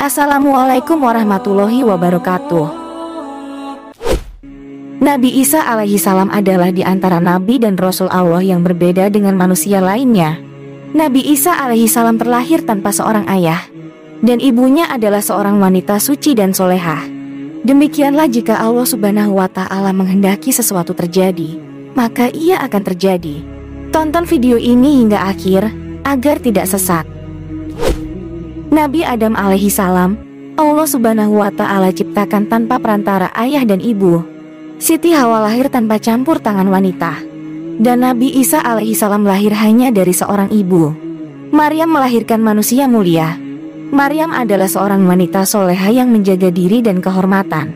Assalamualaikum warahmatullahi wabarakatuh. Nabi Isa alaihi salam adalah di antara nabi dan rasul Allah yang berbeda dengan manusia lainnya. Nabi Isa alaihi salam terlahir tanpa seorang ayah, dan ibunya adalah seorang wanita suci dan solehah. Demikianlah jika Allah subhanahu wa ta'ala menghendaki sesuatu terjadi, maka ia akan terjadi. Tonton video ini hingga akhir agar tidak sesat. Nabi Adam alaihi salam, Allah subhanahu wa ta'ala ciptakan tanpa perantara ayah dan ibu. Siti Hawa lahir tanpa campur tangan wanita. Dan Nabi Isa alaihi salam lahir hanya dari seorang ibu. Maryam melahirkan manusia mulia. Maryam adalah seorang wanita soleha yang menjaga diri dan kehormatan.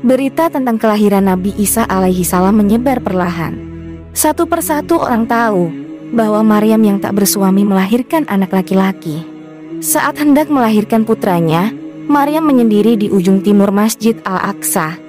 Berita tentang kelahiran Nabi Isa alaihi salam menyebar perlahan. Satu persatu orang tahu bahwa Maryam yang tak bersuami melahirkan anak laki-laki. Saat hendak melahirkan putranya, Maryam menyendiri di ujung timur Masjid Al-Aqsa.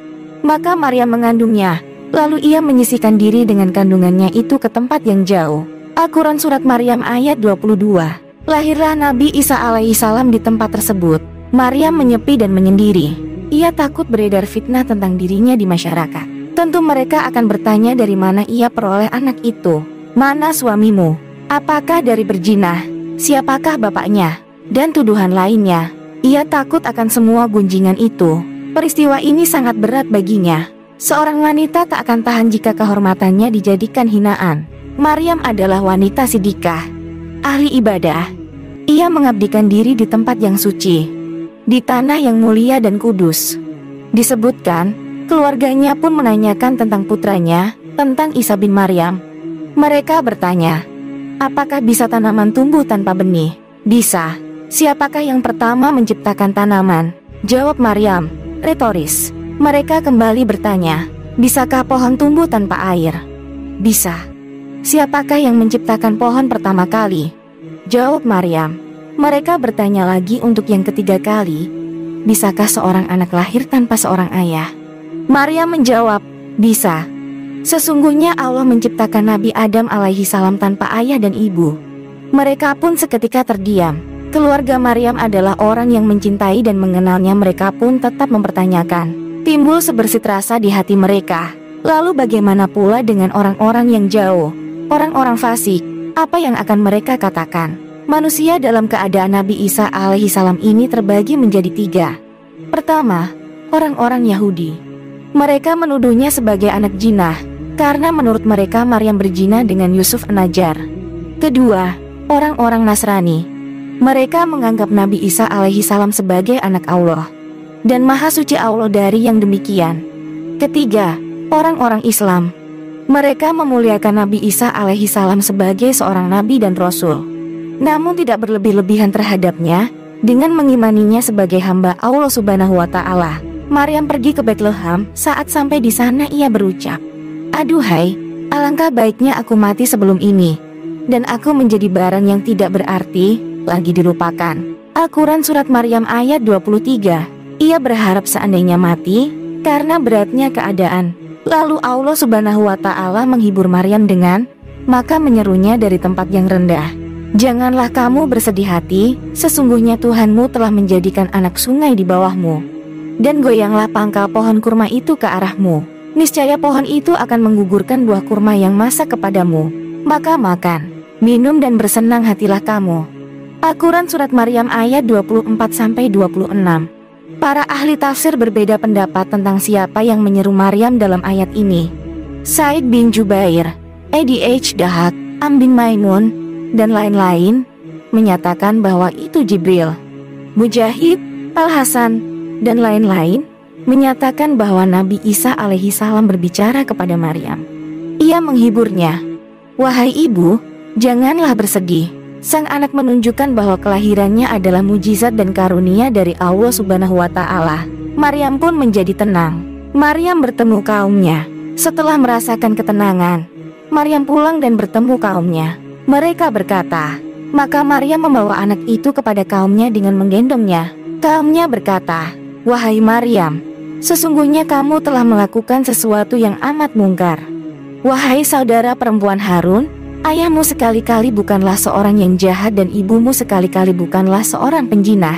Maka Maryam mengandungnya, lalu ia menyisihkan diri dengan kandungannya itu ke tempat yang jauh. Al-Quran Surat Maryam ayat 22. Lahirlah Nabi Isa alaihi salam di tempat tersebut. Maryam menyepi dan menyendiri. Ia takut beredar fitnah tentang dirinya di masyarakat. Tentu mereka akan bertanya dari mana ia peroleh anak itu. Mana suamimu? Apakah dari berzina? Siapakah bapaknya? Dan tuduhan lainnya. Ia takut akan semua gunjingan itu. Peristiwa ini sangat berat baginya. Seorang wanita tak akan tahan jika kehormatannya dijadikan hinaan. Maryam adalah wanita siddiqah, ahli ibadah. Ia mengabdikan diri di tempat yang suci, di tanah yang mulia dan kudus. Disebutkan, keluarganya pun menanyakan tentang putranya, tentang Isa bin Maryam. Mereka bertanya, apakah bisa tanaman tumbuh tanpa benih? Bisa. Siapakah yang pertama menciptakan tanaman? Jawab Maryam, retoris. Mereka kembali bertanya, bisakah pohon tumbuh tanpa air? Bisa. Siapakah yang menciptakan pohon pertama kali? Jawab Maryam. Mereka bertanya lagi untuk yang ketiga kali, bisakah seorang anak lahir tanpa seorang ayah? Maryam menjawab, bisa. Sesungguhnya Allah menciptakan Nabi Adam alaihi salam tanpa ayah dan ibu. Mereka pun seketika terdiam. Keluarga Maryam adalah orang yang mencintai dan mengenalnya. Mereka pun tetap mempertanyakan. Timbul sebersit rasa di hati mereka. Lalu bagaimana pula dengan orang-orang yang jauh? Orang-orang fasik, apa yang akan mereka katakan? Manusia dalam keadaan Nabi Isa alaihi salam ini terbagi menjadi tiga. Pertama, orang-orang Yahudi. Mereka menuduhnya sebagai anak jinah, karena menurut mereka Maryam berzina dengan Yusuf an-Najjar. Kedua, orang-orang Nasrani. Mereka menganggap Nabi Isa alaihi salam sebagai anak Allah, dan maha suci Allah dari yang demikian. Ketiga, orang-orang Islam. Mereka memuliakan Nabi Isa alaihi salam sebagai seorang nabi dan rasul, namun tidak berlebih-lebihan terhadapnya dengan mengimaninya sebagai hamba Allah subhanahu wa ta'ala. Maryam pergi ke Bethlehem. Saat sampai di sana ia berucap, aduhai, alangkah baiknya aku mati sebelum ini, dan aku menjadi barang yang tidak berarti lagi dilupakan. Al-Quran Surat Maryam ayat 23. Ia berharap seandainya mati karena beratnya keadaan. Lalu Allah subhanahu wa ta'ala menghibur Maryam dengan, maka menyerunya dari tempat yang rendah. Janganlah kamu bersedih hati, sesungguhnya Tuhanmu telah menjadikan anak sungai di bawahmu. Dan goyanglah pangkal pohon kurma itu ke arahmu. Niscaya pohon itu akan menggugurkan buah kurma yang masak kepadamu. Maka makan, minum dan bersenang hatilah kamu. Al-Quran Surat Maryam ayat 24-26. Para ahli tafsir berbeda pendapat tentang siapa yang menyeru Maryam dalam ayat ini. Said bin Jubair, A.D.H. Dahak, Am bin Maimun, dan lain-lain menyatakan bahwa itu Jibril. Mujahid, Al-Hasan, dan lain-lain menyatakan bahwa Nabi Isa alaihi salam berbicara kepada Maryam. Ia menghiburnya. Wahai ibu, janganlah bersedih. Sang anak menunjukkan bahwa kelahirannya adalah mujizat dan karunia dari Allah subhanahu wa ta'ala. Maryam pun menjadi tenang. Maryam bertemu kaumnya. Setelah merasakan ketenangan, Maryam pulang dan bertemu kaumnya. Mereka berkata, maka Maryam membawa anak itu kepada kaumnya dengan menggendongnya. Kaumnya berkata, wahai Maryam, sesungguhnya kamu telah melakukan sesuatu yang amat mungkar. Wahai saudara perempuan Harun, ayahmu sekali-kali bukanlah seorang yang jahat dan ibumu sekali-kali bukanlah seorang penjinah.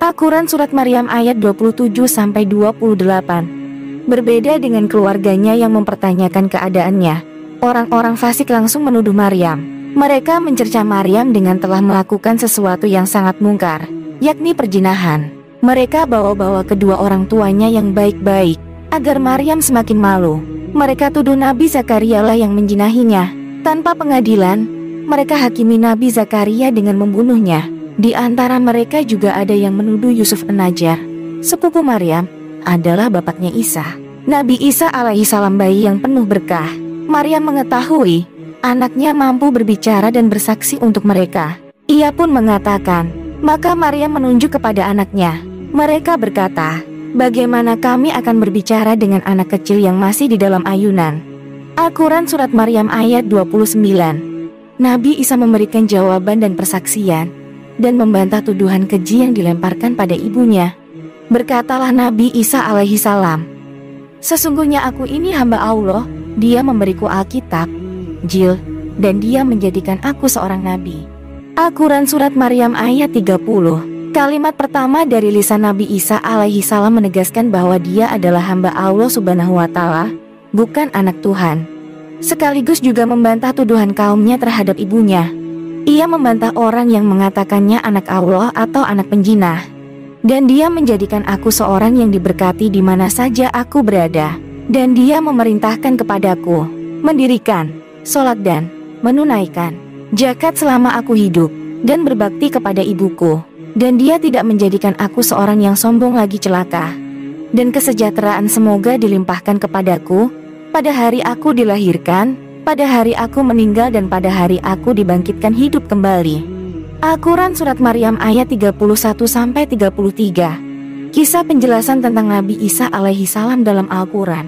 Al-Quran Surat Maryam ayat 27-28. Berbeda dengan keluarganya yang mempertanyakan keadaannya, orang-orang fasik langsung menuduh Maryam. Mereka mencerca Maryam dengan telah melakukan sesuatu yang sangat mungkar, yakni perzinahan. Mereka bawa-bawa kedua orang tuanya yang baik-baik, agar Maryam semakin malu. Mereka tuduh Nabi Zakaria lah yang menjinahinya. Tanpa pengadilan, mereka hakimi Nabi Zakaria dengan membunuhnya. Di antara mereka juga ada yang menuduh Yusuf An-Najjar, sepupu Maryam, adalah bapaknya Isa. Nabi Isa alaihissalam bayi yang penuh berkah. Maryam mengetahui anaknya mampu berbicara dan bersaksi untuk mereka. Ia pun mengatakan, maka Maryam menunjuk kepada anaknya. Mereka berkata, bagaimana kami akan berbicara dengan anak kecil yang masih di dalam ayunan? Al-Quran Surat Maryam ayat 29. Nabi Isa memberikan jawaban dan persaksian, dan membantah tuduhan keji yang dilemparkan pada ibunya. Berkatalah Nabi Isa alaihissalam, sesungguhnya aku ini hamba Allah, Dia memberiku Alkitab, Injil, dan Dia menjadikan aku seorang nabi. Al-Quran Surat Maryam ayat 30. Kalimat pertama dari lisan Nabi Isa alaihissalam menegaskan bahwa dia adalah hamba Allah subhanahu wa ta'ala, bukan anak Tuhan. Sekaligus juga membantah tuduhan kaumnya terhadap ibunya. Ia membantah orang yang mengatakannya anak Allah atau anak penjinah. Dan Dia menjadikan aku seorang yang diberkati di mana saja aku berada. Dan Dia memerintahkan kepadaku mendirikan sholat dan menunaikan zakat selama aku hidup, dan berbakti kepada ibuku. Dan Dia tidak menjadikan aku seorang yang sombong lagi celaka. Dan kesejahteraan semoga dilimpahkan kepadaku pada hari aku dilahirkan, pada hari aku meninggal, dan pada hari aku dibangkitkan hidup kembali. Al-Quran Surat Maryam ayat 31-33. Kisah penjelasan tentang Nabi Isa alaihissalam dalam Al-Quran.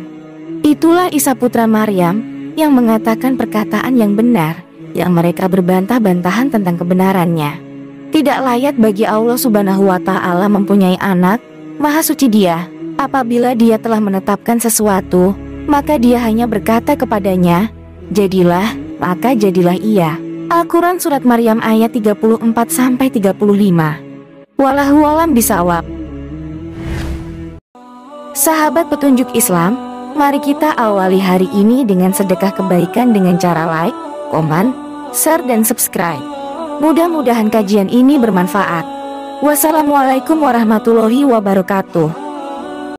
Itulah Isa putra Maryam yang mengatakan perkataan yang benar, yang mereka berbantah-bantahan tentang kebenarannya. Tidak layak bagi Allah subhanahu wa ta'ala mempunyai anak, maha suci Dia. Apabila Dia telah menetapkan sesuatu, maka Dia hanya berkata kepadanya, jadilah, maka jadilah ia. Al-Quran Surat Maryam ayat 34-35. Wallahu a'lam bishawab. Sahabat petunjuk Islam, mari kita awali hari ini dengan sedekah kebaikan dengan cara like, komen, share, dan subscribe. Mudah-mudahan kajian ini bermanfaat. Wassalamualaikum warahmatullahi wabarakatuh.